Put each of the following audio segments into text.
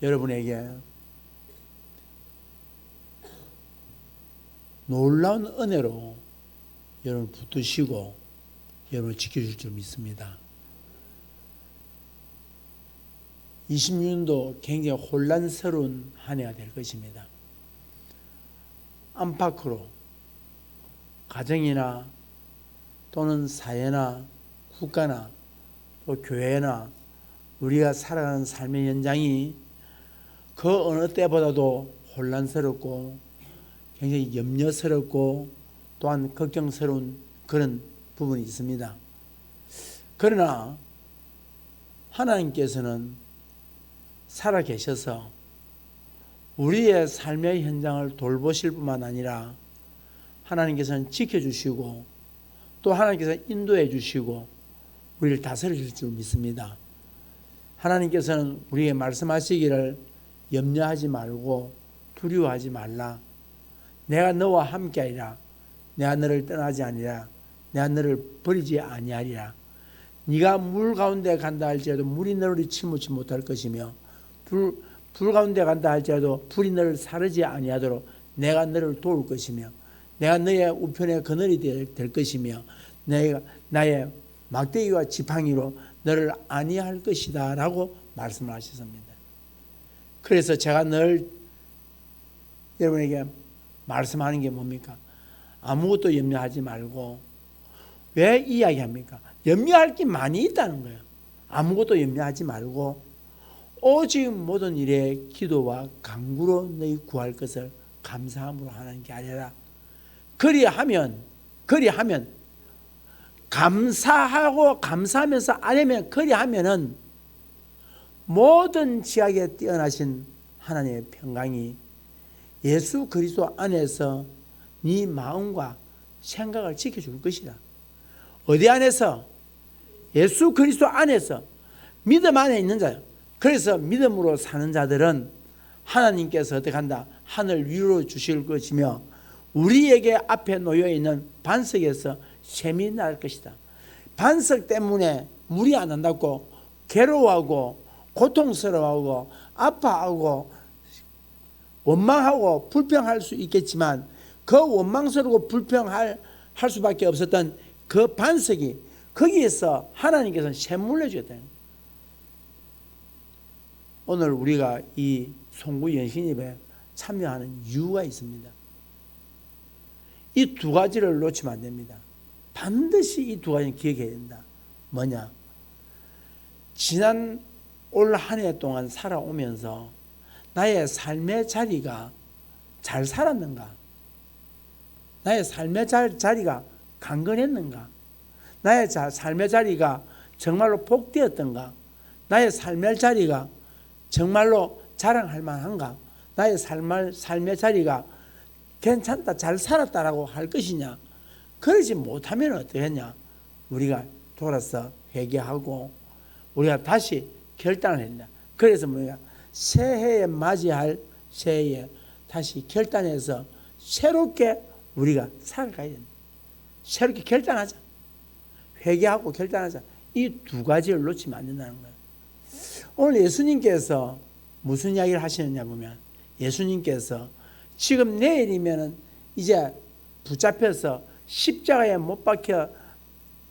여러분에게 놀라운 은혜로 여러분 붙드시고 여러분을 지켜줄 줄 믿습니다. 26년도 굉장히 혼란스러운 한 해가 될 것입니다. 안팎으로 가정이나 또는 사회나 국가나 또 교회나 우리가 살아가는 삶의 현장이 그 어느 때보다도 혼란스럽고 굉장히 염려스럽고 또한 걱정스러운 그런 부분이 있습니다. 그러나 하나님께서는 살아계셔서 우리의 삶의 현장을 돌보실 뿐만 아니라 하나님께서는 지켜주시고 또 하나님께서 인도해 주시고 우리를 다스리실 줄 믿습니다. 하나님께서는 우리에게 말씀하시기를 염려하지 말고 두려워하지 말라. 내가 너와 함께하리라. 내가 너를 떠나지 아니라. 내가 너를 버리지 아니하리라. 네가 물 가운데 간다 할지라도 물이 너를 침몰치 못할 것이며 불 가운데 간다 할지라도 불이 너를 사르지 아니하도록 내가 너를 도울 것이며 내가 너의 우편의 그늘이 될 것이며 내가 나의 막대기와 지팡이로 너를 안위할 것이다 라고 말씀을 하셨습니다. 그래서 제가 늘 여러분에게 말씀하는 게 뭡니까? 아무것도 염려하지 말고. 왜 이야기합니까? 염려할 게 많이 있다는 거예요. 아무것도 염려하지 말고 오직 모든 일에 기도와 간구로 너희 구할 것을 감사함으로 하나님께 아뢰라. 그리하면 감사하고 감사하면서 아뢰면 그리하면은 모든 지각에 뛰어나신 하나님의 평강이 예수 그리스도 안에서 네 마음과 생각을 지켜줄 것이다. 어디 안에서? 예수 그리스도 안에서 믿음 안에 있는 자요. 그래서 믿음으로 사는 자들은 하나님께서 어떻게 한다? 하늘 위로 주실 것이며 우리에게 앞에 놓여 있는 반석에서 샘이 날 것이다. 반석 때문에 물이 안 난다고 괴로워하고 고통스러워하고 아파하고 원망하고 불평할 수 있겠지만 그 원망스럽고 불평할 수밖에 없었던 그 반석이 거기에서 하나님께서 샘물을 내주겠다. 오늘 우리가 이 송구 연신예배에 참여하는 이유가 있습니다. 이 두 가지를 놓치면 안 됩니다. 반드시 이 두 가지는 기억해야 된다. 뭐냐? 지난 올 한 해 동안 살아오면서 나의 삶의 자리가 잘 살았는가? 나의 삶의 자리가 강건했는가? 나의 삶의 자리가 정말로 복되었던가? 나의 삶의 자리가 정말로 자랑할 만한가? 나의 삶의 자리가 괜찮다, 잘 살았다라고 할 것이냐? 그러지 못하면 어떻게 했냐? 우리가 돌아서 회개하고 우리가 다시 결단을 했냐? 그래서 뭐야? 새해에 맞이할 새해에 다시 결단해서 새롭게 우리가 살아가야 된다. 새롭게 결단하자. 회개하고 결단하자. 이 두 가지를 놓치면 안 된다는 거예요. 오늘 예수님께서 무슨 이야기를 하시느냐 보면 예수님께서 지금 내일이면 이제 붙잡혀서 십자가에 못 박혀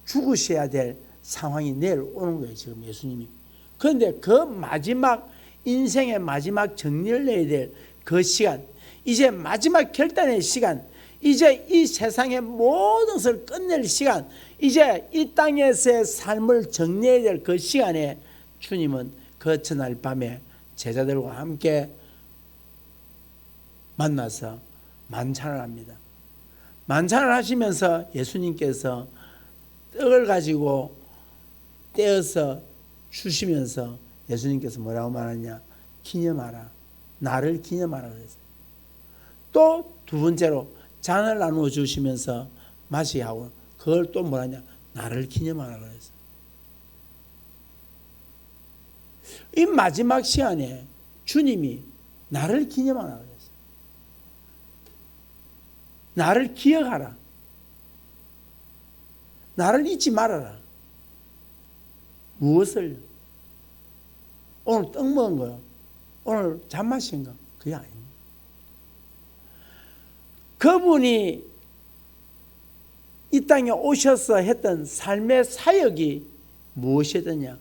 죽으셔야 될 상황이 내일 오는 거예요. 지금 예수님이. 그런데 그 마지막 인생의 마지막 정리를 내야 될 그 시간, 이제 마지막 결단의 시간, 이제 이 세상의 모든 것을 끝낼 시간, 이제 이 땅에서의 삶을 정리해야 될 그 시간에 주님은 그 전날 밤에 제자들과 함께 만나서 만찬을 합니다. 만찬을 하시면서 예수님께서 떡을 가지고 떼어서 주시면서 예수님께서 뭐라고 말하냐? 기념하라. 나를 기념하라 그랬어요. 또 두 번째로 잔을 나누어 주시면서 마시게 하고 그걸 또 뭐라냐? 나를 기념하라 그랬어요. 이 마지막 시간에 주님이 나를 기념하라 그랬어요. 나를 기억하라. 나를 잊지 말아라. 무엇을? 오늘 떡 먹은 거요. 오늘 잠 마신 거 그게 아닙니다. 그분이 이 땅에 오셔서 했던 삶의 사역이 무엇이었느냐?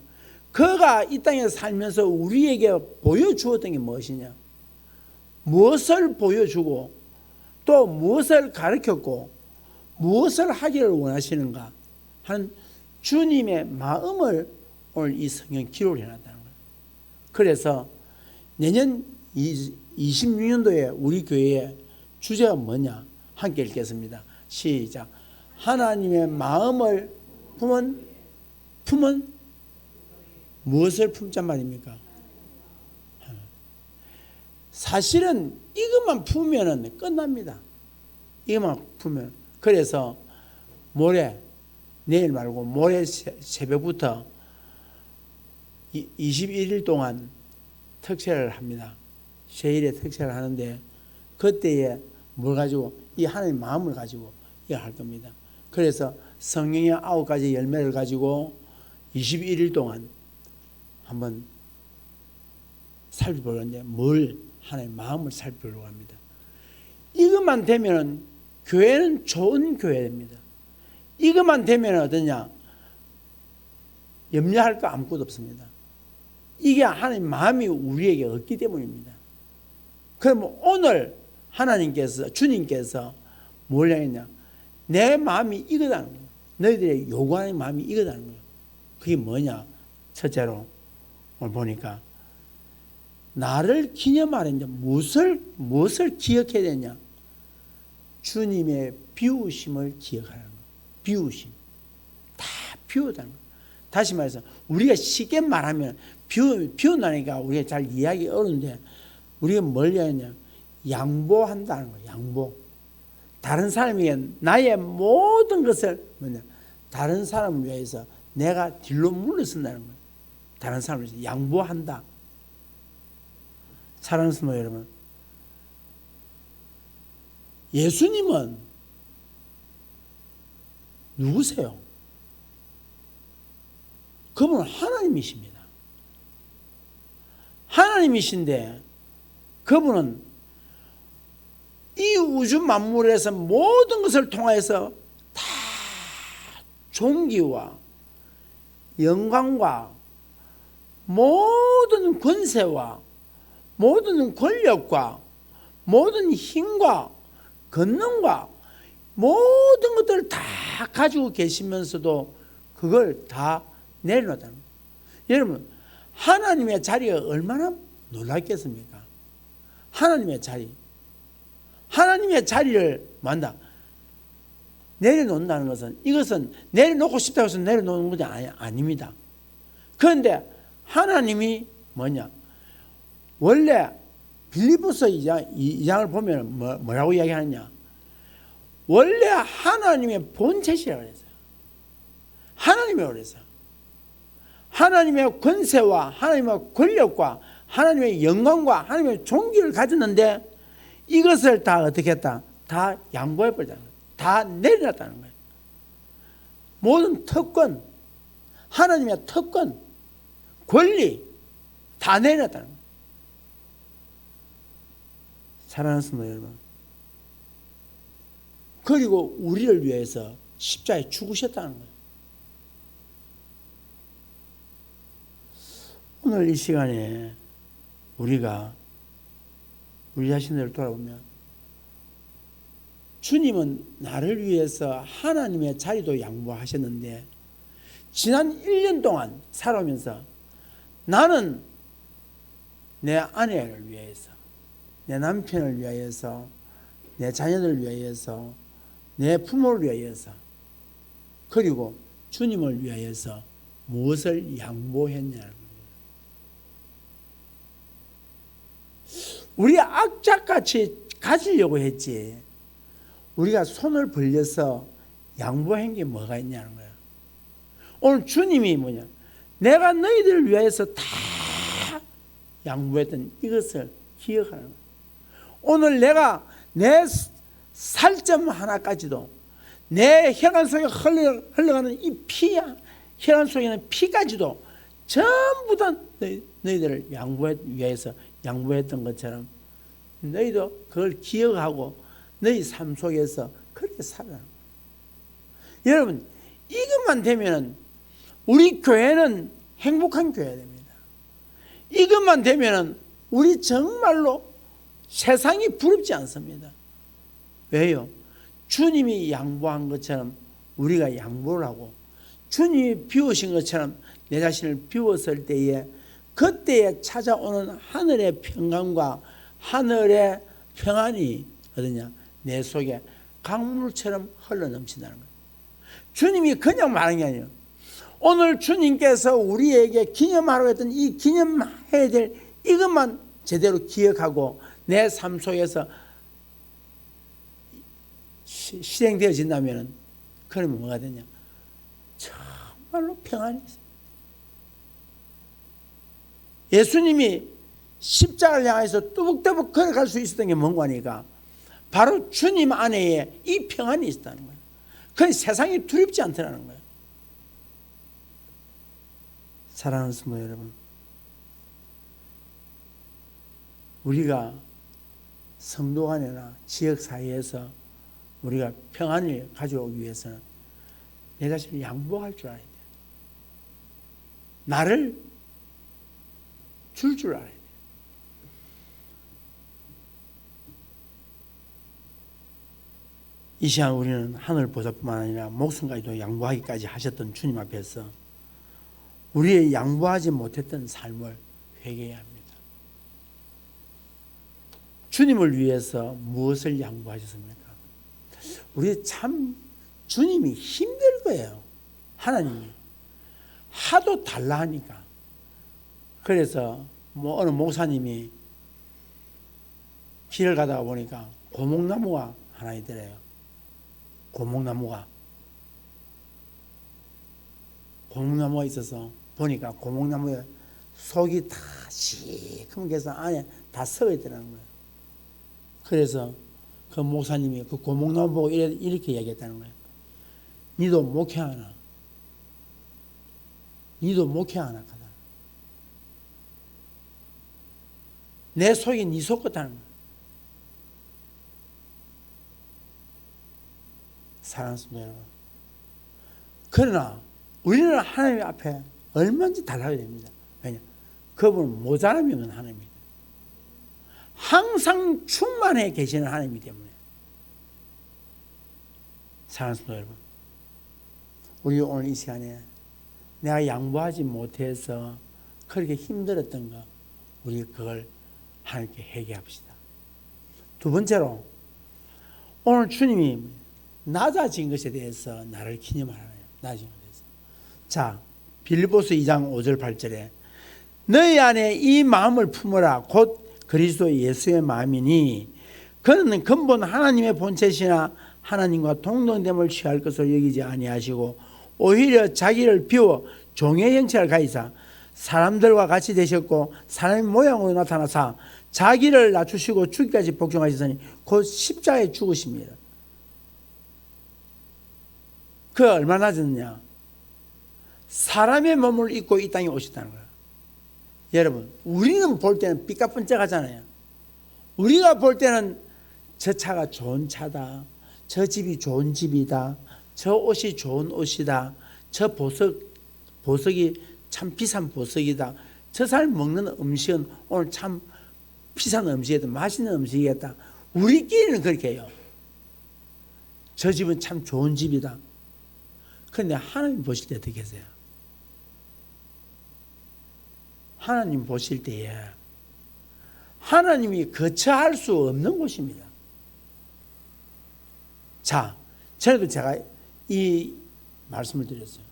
그가 이 땅에 살면서 우리에게 보여주었던 게 무엇이냐? 무엇을 보여주고 또 무엇을 가르쳤고 무엇을 하기를 원하시는가 하는 주님의 마음을 오늘 이 성경 기록을 해놨다는 거예요. 그래서 내년 26년도에 우리 교회의 주제가 뭐냐? 함께 읽겠습니다. 시작. 하나님의 마음을 품은 무엇을 품자 말입니까? 사실은 이것만 품으면 끝납니다. 이것만 품으면. 그래서 내일 말고 모레 새벽부터 21일 동안 특세를 합니다. 세일의 특세를 하는데 그때에 뭘 가지고 이 하나님의 마음을 가지고 이거 할 겁니다. 그래서 성령의 9가지 열매를 가지고 21일 동안 한번 살펴보려는데 뭘 하나님의 마음을 살펴보려고 합니다. 이것만 되면 교회는 좋은 교회입니다. 이것만 되면 어떠냐? 염려할 거 아무것도 없습니다. 이게 하나님의 마음이 우리에게 없기 때문입니다. 그럼 오늘 주님께서 뭘 하겠냐? 내 마음이 이거다는 거예요. 너희들의 요구하는 마음이 이거다는 거예요. 그게 뭐냐? 첫째로 오늘 보니까 나를 기념하려냐? 무엇을 기억해야 되냐? 주님의 비우심을 기억하라는 거예요. 비우심. 다 비우다는 거예요. 다시 말해서 우리가 쉽게 말하면 비운다니까 우리가 잘 이해하기 어려운데 우리가 뭘 하냐? 양보한다는 거예요. 양보. 다른 사람에게 나의 모든 것을 다른 사람을 위해서 내가 딜로 물러선다는 거예요. 다른 사람을 위해서 양보한다. 사랑하는 성도 여러분, 예수님은 누구세요? 그분은 하나님이십니다. 하나님이신데 그분은 이 우주 만물에서 모든 것을 통해서 다 존귀와 영광과 모든 권세와 모든 권력과 모든 힘과 권능과 모든 것들을 다 가지고 계시면서도 그걸 다 내려놓았다는 거예요. 여러분, 하나님의 자리가 얼마나 놀랍겠습니까? 하나님의 자리를 내려놓는다는 것은 이것은 내려놓고 싶다고 해서 내려놓는 것이 아닙니다. 그런데 하나님이 뭐냐? 원래 빌립보서 2장을 보면 뭐라고 이야기하느냐? 원래 하나님의 본체시라고 그랬어요. 하나님이라고 그랬어요. 하나님의 권세와 하나님의 권력과 하나님의 영광과 하나님의 존귀를 가졌는데 이것을 다 어떻게 했다? 다 양보해버렸다는 거예요. 다 내려놨다는 거예요. 모든 특권, 하나님의 특권, 권리 다 내려놨다는 거예요. 사랑하는 성도 여러분, 그리고 우리를 위해서 십자가에 죽으셨다는 거예요. 오늘 이 시간에 우리가 우리 자신들을 돌아보면 주님은 나를 위해서 하나님의 자리도 양보하셨는데 지난 1년 동안 살아오면서 나는 내 아내를 위해서, 내 남편을 위하여서, 내 자녀를 위하여서, 내 부모를 위하여서, 그리고 주님을 위하여서 무엇을 양보했냐는 거예요. 우리 악착같이 가지려고 했지 우리가 손을 벌려서 양보한 게 뭐가 있냐는 거야. 오늘 주님이 뭐냐? 내가 너희들을 위해서 다 양보했던 이것을 기억하는 거야. 오늘 내가 내 살점 하나까지도 내 혈관 속에 흘러가는 이 피야, 혈관 속에 있는 피까지도 전부 다 너희들을 위해서 양보했던 것처럼 너희도 그걸 기억하고 너희 삶 속에서 그렇게 살아라. 여러분, 이것만 되면 우리 교회는 행복한 교회가 됩니다. 이것만 되면 우리 정말로 세상이 부럽지 않습니다. 왜요? 주님이 양보한 것처럼 우리가 양보를 하고, 주님이 비우신 것처럼 내 자신을 비웠을 때에 그때에 찾아오는 하늘의 평강과 하늘의 평안이 어디냐? 내 속에 강물처럼 흘러넘친다는 거예요. 주님이 그냥 말한 게 아니에요. 오늘 주님께서 우리에게 기념하라고 했던 이 기념해야 될 이것만 제대로 기억하고 내 삶 속에서 실행되어진다면 그러면 뭐가 되냐? 정말로 평안이 있어요. 예수님이 십자가를 향해서 뚜벅뚜벅 걸어갈 수 있었던 게 뭔가 하니까 바로 주님 안에 이 평안이 있었다는 거예요. 그 세상이 두렵지 않더라는 거예요. 사랑하는 성도 여러분, 우리가 성도 간이나 지역 사회에서 우리가 평안을 가져오기 위해서는 내 자신을 양보할 줄 알아야 돼요. 나를 줄 알아야 돼요. 이 시간 우리는 하늘 보좌뿐만 아니라 목숨까지도 양보하기까지 하셨던 주님 앞에서 우리의 양보하지 못했던 삶을 회개해야 합니다. 주님을 위해서 무엇을 양보하셨습니까? 우리 참 주님이 힘들 거예요. 하나님이 하도 달라 하니까. 그래서 어느 목사님이 길을 가다가 보니까 고목나무가 하나 있더래요. 고목나무가 있어서 보니까 고목나무에 속이 다 시커멓게 해서 안에 다 썩어 있더라는 거예요. 그래서 그 목사님이 그 고목나무 보고 이렇게 얘기했다는 거예요. 니도 목회하나? 니도 목회하나? 내 속이 니 속 같다는 거예요. 사랑하는 성도 여러분, 그러나 우리는 하나님 앞에 얼마든지 달라야 됩니다. 왜냐? 그분은 모자람이 없는 하나님입니다. 항상 충만해 계시는 하나님이기 때문에. 사랑하는 성도 여러분, 우리 오늘 이 시간에 내가 양보하지 못해서 그렇게 힘들었던 거, 우리 그걸 하나님께 회개합시다. 두 번째로, 오늘 주님이 낮아진 것에 대해서 나를 기념하라요. 낮아진 것에 대해서. 자, 빌립보서 2장 5절 8절에 너희 안에 이 마음을 품어라. 곧 그리스도 예수의 마음이니 그는 근본 하나님의 본체시나 하나님과 동등됨을 취할 것을 여기지 아니하시고 오히려 자기를 비워 종의 형체를 가지사 사람들과 같이 되셨고 사람의 모양으로 나타나사 자기를 낮추시고 죽기까지 복종하셨으니 곧 십자가에 죽으십니다. 그 얼마나 낮았느냐? 사람의 몸을 입고 이 땅에 오셨다는 거예요. 여러분, 우리는 볼 때는 삐까뻔쩍하잖아요. 우리가 볼 때는 저 차가 좋은 차다, 저 집이 좋은 집이다, 저 옷이 좋은 옷이다, 저 보석이 참 비싼 보석이다, 저 사람 먹는 음식은 오늘 참 비싼 음식이다, 맛있는 음식이다. 우리끼리는 그렇게 해요. 저 집은 참 좋은 집이다. 그런데 하나님 보실 때 어떻게 계세요? 하나님 보실 때에 하나님이 거처할 수 없는 곳입니다. 자, 전에도 제가 이 말씀을 드렸어요.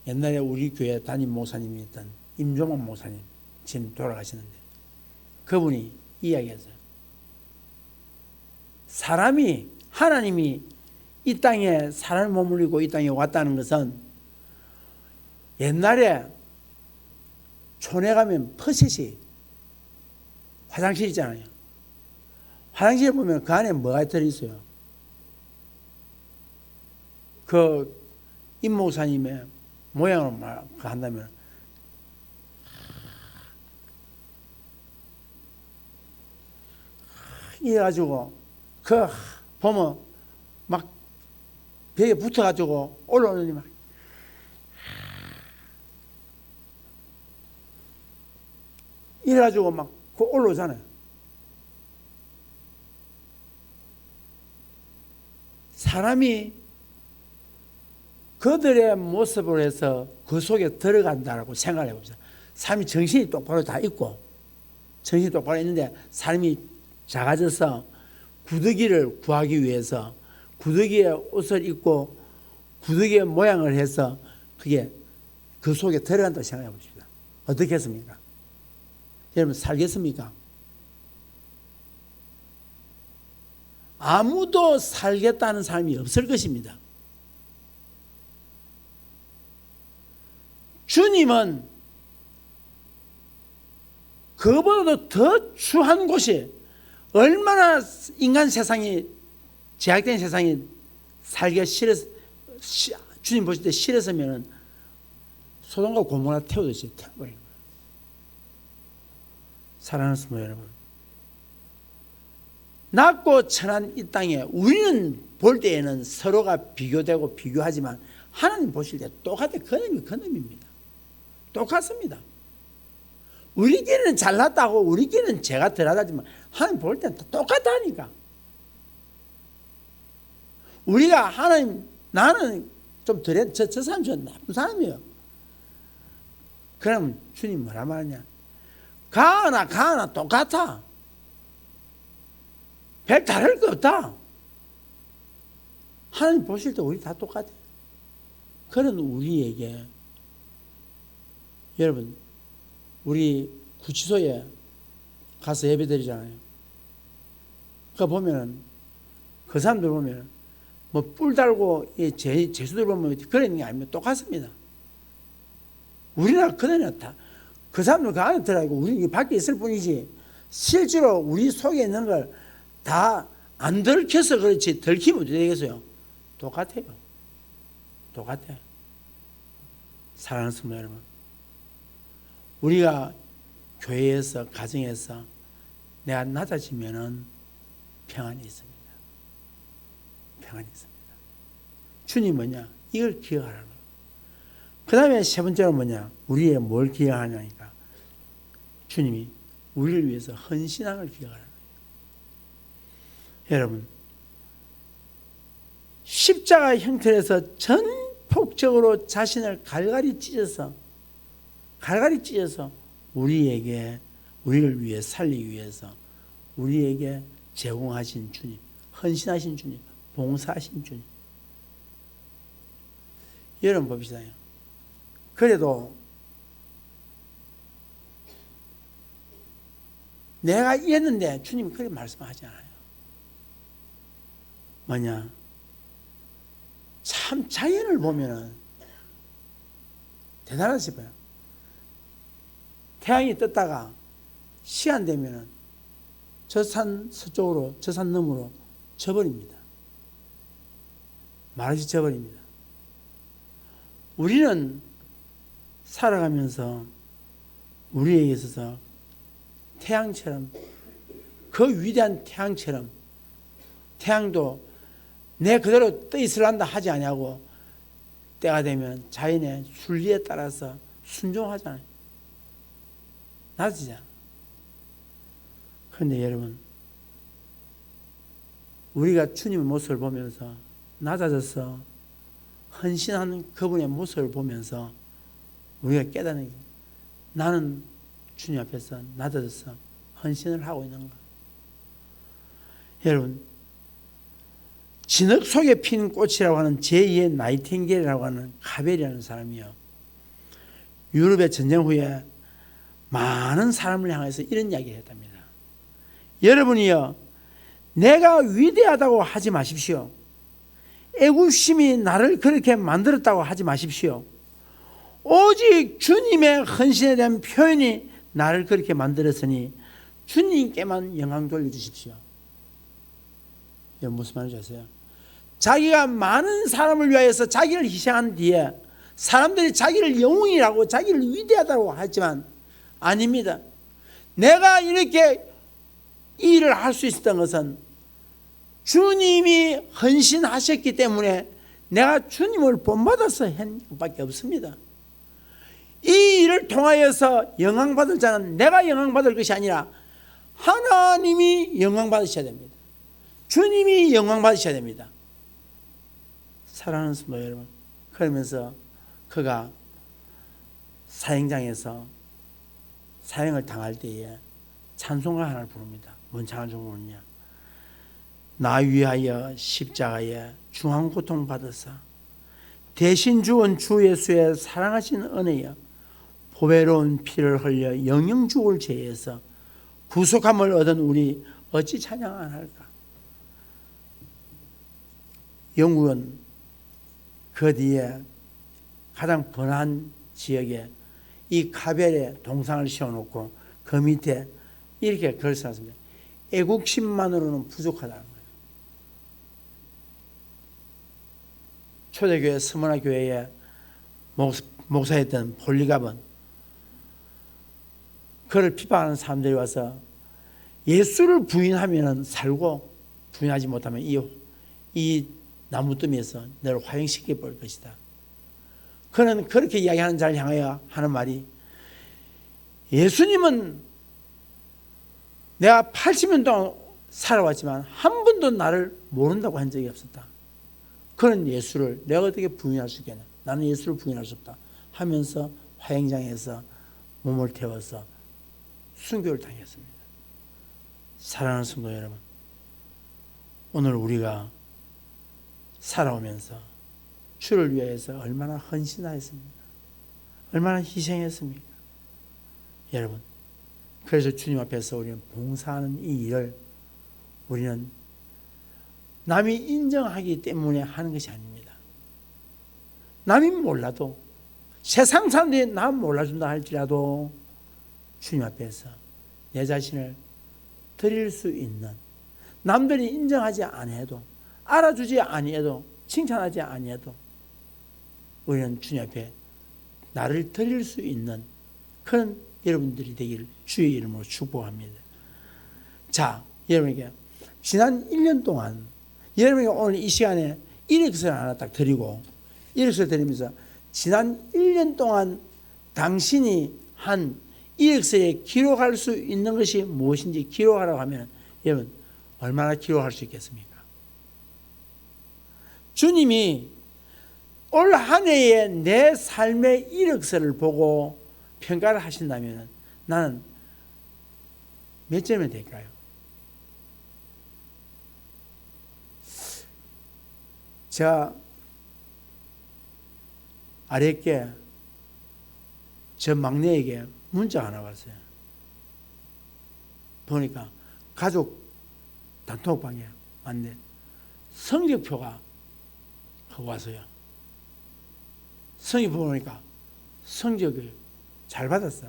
옛날에 우리 교회 담임 목사님이었던 임종원 목사님, 지금 돌아가시는데 그분이 이야기했어요. 하나님이 이 땅에 사람을 머물리고 이 땅에 왔다는 것은 옛날에 촌에 가면 퍼셋이 화장실 있잖아요. 화장실에 보면 그 안에 뭐가 들어있어요? 그 임 목사님의 모양으로 한다면 이래가지고 그 보면 막 벽에 붙어가지고 올라오더니 막 이래가지고 막 그 올라오잖아요. 사람이 그들의 모습을 해서 그 속에 들어간다라고 생각을 해봅시다. 사람이 정신이 똑바로 다 있고 정신이 똑바로 있는데 사람이 작아져서 구더기를 구하기 위해서 구더기의 옷을 입고 구더기의 모양을 해서 그게 그 속에 들어간다고 생각해 봅시다. 어떻게 했습니까? 여러분 살겠습니까? 아무도 살겠다는 사람이 없을 것입니다. 주님은 그보다도 더 추한 곳이 얼마나 인간 세상이 제약된 세상이 살기가 싫어서 주님 보실 때 싫었으면 소돔과 고모라 태우듯이 태워버린 거예요. 사랑하는 성도 여러분, 낮고 천한 이 땅에 우리는 볼 때에는 서로가 비교되고 비교하지만 하나님 보실 때 똑같아. 그놈입니다. 똑같습니다. 우리끼리는 잘났다고 우리끼리는 죄가 덜하다지만 하나님 볼 때는 똑같다니까. 우리가 하나님 나는 좀 덜했 저 사람 좀 나쁜 사람이에요. 그럼 주님 뭐라 말하냐? 가하나 똑같아. 별 다를 거 없다. 하나님 보실 때 우리 다 똑같아. 그런 우리에게 여러분 우리 구치소에 가서 예배 드리잖아요. 그 보면은 그 사람들 보면은 뭐 뿔 달고 제수들 보면 그런 게 아니면 똑같습니다. 우리나라 그대로 다 그 사람들 그 안에 들어가고 우리 밖에 있을 뿐이지 실제로 우리 속에 있는 걸 다 안 들켜서 그렇지 들키면 어떻게 되겠어요? 똑같아요. 똑같아요. 사랑하는 성도 여러분, 우리가 교회에서 가정에서 내가 낮아지면은 평안이 있습니다. 평안이 있습니다. 주님 뭐냐? 이걸 기억하라는 거예요. 그 다음에 세 번째로 뭐냐? 우리의 뭘 기억하냐니까 주님이 우리를 위해서 헌신함을 기억하라는 거예요. 여러분 십자가 형태에서 전폭적으로 자신을 갈갈이 찢어서 우리에게 우리를 위해 살리기 위해서 우리에게 제공하신 주님, 헌신하신 주님, 봉사하신 주님. 여러분 봅시다. 그래도 내가 이랬는데 주님이 그렇게 말씀하지 않아요. 뭐냐? 참 자연을 보면은 대단하다 싶어요. 태양이 떴다가 시간 되면은 저 산 서쪽으로 저 산 너머로 져버립니다. 말없이 져버립니다. 우리는 살아가면서 우리에게 있어서 태양처럼 그 위대한 태양처럼 태양도 내 그대로 떠 있으란다 하지 아니하고 때가 되면 자연의 순리에 따라서 순종하잖아요. 낮아지잖아. 그런데 여러분 우리가 주님의 모습을 보면서 낮아져서 헌신하는 그분의 모습을 보면서 우리가 깨닫는 게 나는 주님 앞에서 낮아져서 헌신을 하고 있는가. 여러분 진흙 속에 핀 꽃이라고 하는 제2의 나이팅게일이라고 하는 카벨이라는 사람이요, 유럽의 전쟁 후에 많은 사람을 향해서 이런 이야기를 했답니다. 여러분이요 내가 위대하다고 하지 마십시오. 애국심이 나를 그렇게 만들었다고 하지 마십시오. 오직 주님의 헌신에 대한 표현이 나를 그렇게 만들었으니 주님께만 영광 돌려주십시오. 무슨 말인지 아세요? 자기가 많은 사람을 위하여서 자기를 희생한 뒤에 사람들이 자기를 영웅이라고 자기를 위대하다고 하지만 아닙니다. 내가 이렇게 이 일을 할 수 있었던 것은 주님이 헌신하셨기 때문에 내가 주님을 본받아서 한 것밖에 없습니다. 이 일을 통하여서 영광받을 자는 내가 영광받을 것이 아니라 하나님이 영광받으셔야 됩니다. 주님이 영광받으셔야 됩니다. 사랑하는 성도 여러분, 그러면서 그가 사형장에서 사형을 당할 때에 찬송가 하나를 부릅니다. 뭔 찬송을 부르냐? 나 위하여 십자가에 중한 고통 받으사 대신 죽은 주 예수의 사랑하신 은혜여 보배로운 피를 흘려 영영 죽을 죄에서 구속함을 얻은 우리 어찌 찬양 안 할까? 영국은 그 뒤에 가장 번화한 지역에 이 카벨에 동상을 세워놓고 그 밑에 이렇게 글을 써놨습니다. 애국심만으로는 부족하다는 거예요. 초대교회 스무나 교회에 목사였던 폴리갑은 그를 비판하는 사람들이 와서 예수를 부인하면 살고 부인하지 못하면 이 나무더미에서 너를 화형시켜 볼 것이다. 그는 그렇게 이야기하는 자를 향하여 하는 말이 예수님은 내가 80년 동안 살아왔지만 한 번도 나를 모른다고 한 적이 없었다. 그런 예수를 내가 어떻게 부인할 수 있겠냐. 나는 예수를 부인할 수 없다 하면서 화형장에서 몸을 태워서 순교를 당했습니다. 사랑하는 성도 여러분, 오늘 우리가 살아오면서 주를 위해서 얼마나 헌신하였습니까? 얼마나 희생했습니까? 여러분, 그래서 주님 앞에서 우리는 봉사하는 이 일을 우리는 남이 인정하기 때문에 하는 것이 아닙니다. 남이 몰라도 세상 사람들이 남 몰라준다 할지라도 주님 앞에서 내 자신을 드릴 수 있는, 남들이 인정하지 아니해도 알아주지 아니해도 칭찬하지 아니해도 우리는 주님 앞에 나를 드릴 수 있는 그런 여러분들이 되기를 주의 이름으로 축복합니다. 자, 여러분에게 지난 1년 동안 여러분에게 오늘 이 시간에 이력서를 하나 딱 드리고 이력서를 드리면서 지난 1년 동안 당신이 한 이력서에 기록할 수 있는 것이 무엇인지 기록하라고 하면 여러분 얼마나 기록할 수 있겠습니까? 주님이 올 한 해의 내 삶의 이력서를 보고 평가를 하신다면 나는 몇 점이 될까요? 제가 아랫게 저 막내에게 문자 하나 왔어요. 보니까 가족 단톡방에 왔는데 성적표가 와서요. 성적표 보니까 성적을 잘 받았어.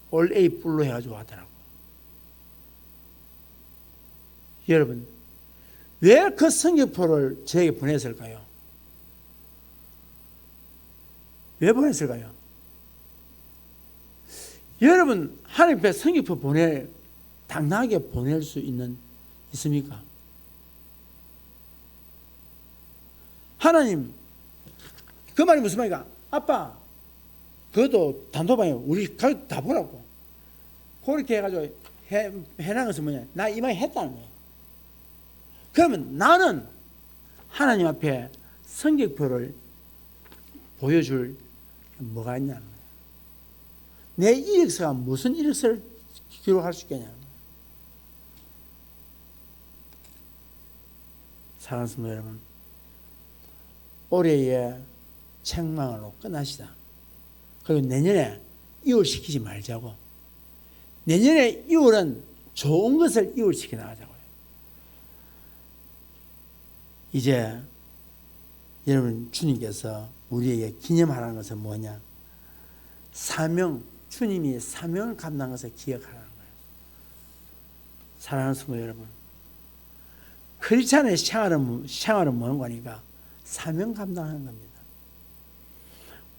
올 A 뿔로 해가지고 왔더라고. 여러분, 왜 그 성적표를 저에게 보냈을까요? 왜 보냈을까요? 여러분, 하나님 앞에 성적표 당당하게 보낼 수 있습니까? 하나님, 그 말이 무슨 말인가? 아빠, 그것도 단톡방에 우리 가족 다 보라고. 그렇게 해가지고 해놓은 것은 뭐냐? 나 이 말 했다는 거예요. 그러면 나는 하나님 앞에 성적표를 보여줄 뭐가 있냐는 거예요. 내 이력서가 무슨 이력서를 기록할 수 있겠냐는 거예요. 사랑하는 성도 여러분, 올해의 책망으로 끝나시다. 그리고 내년에 이월시키지 말자고. 내년에 이월은 좋은 것을 이월시켜 나가자고요. 이제 여러분, 주님께서 우리에게 기념하라는 것은 뭐냐? 주님이 사명을 감당한 것을 기억하라는 거예요. 사랑하는 성도 여러분, 크리스찬의 생활은 뭐는 거니까 사명 감당하는 겁니다.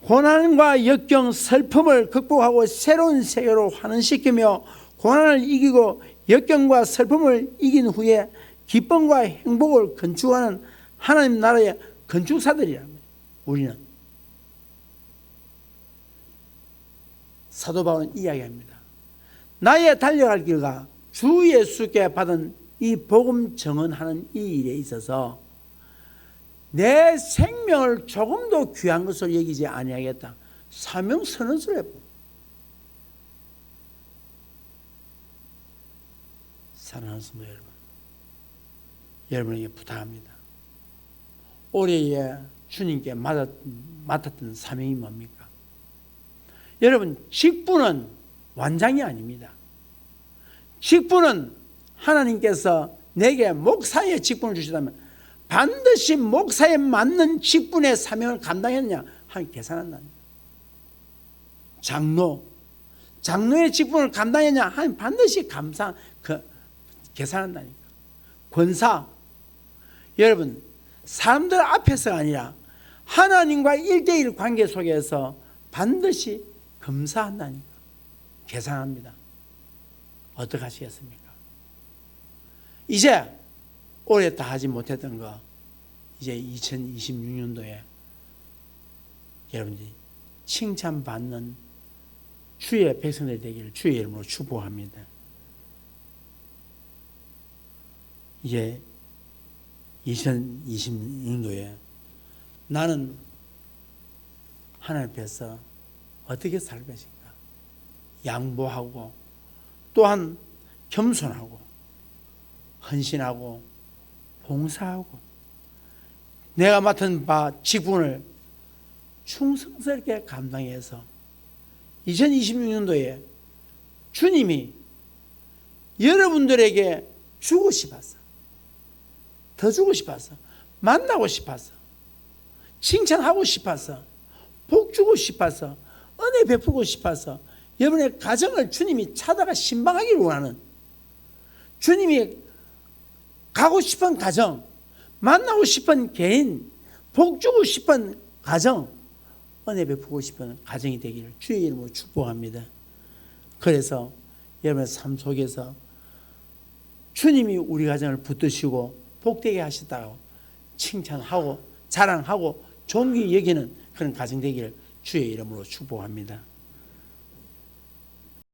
고난과 역경, 슬픔을 극복하고 새로운 세계로 환원시키며 고난을 이기고 역경과 슬픔을 이긴 후에 기쁨과 행복을 건축하는 하나님 나라의 건축사들이랍니다. 우리는. 사도 바울은 이야기합니다. 나의 달려갈 길과 주 예수께 받은 이 복음 증언하는 이 일에 있어서 내 생명을 조금도 귀한 것으로 여기지 아니하겠다. 사명 선언서를 해봅니다. 사랑하는 성도 여러분, 여러분에게 부탁합니다. 올해에 주님께 맡았던 사명이 뭡니까? 여러분, 직분은 완장이 아닙니다. 직분은 하나님께서 내게 목사의 직분을 주시다면 반드시 목사에 맞는 직분의 사명을 감당했느냐 하는 계산한다. 장로의 직분을 감당했느냐 하는 반드시 계산한다니까. 권사, 여러분, 사람들 앞에서가 아니라 하나님과 1대1 관계 속에서 반드시 검사한다니까. 계산합니다. 어떻게 하시겠습니까? 이제 올해 다 하지 못했던 거 이제 2026년도에 여러분들이 칭찬받는 주의 백성들 되기를 주의 이름으로 축복합니다. 이제 2026년도에 나는 하나님 앞에서 어떻게 살 것인가? 양보하고 또한 겸손하고 헌신하고 봉사하고 내가 맡은 바 직분을 충성스럽게 감당해서 2026년도에 주님이 여러분들에게 주고 싶어서, 더 주고 싶어서, 만나고 싶어서, 칭찬하고 싶어서, 복 주고 싶어서, 은혜 베푸고 싶어서 여러분의 가정을 주님이 찾아가 신방하기를 원하는, 주님이 가고 싶은 가정, 만나고 싶은 개인, 복 주고 싶은 가정, 은혜 베푸고 싶은 가정이 되기를 주의 이름으로 축복합니다. 그래서 여러분의 삶 속에서 주님이 우리 가정을 붙드시고 복되게 하셨다고 칭찬하고 자랑하고 존귀 여기는 그런 가정 되기를 주의 이름으로 축복합니다.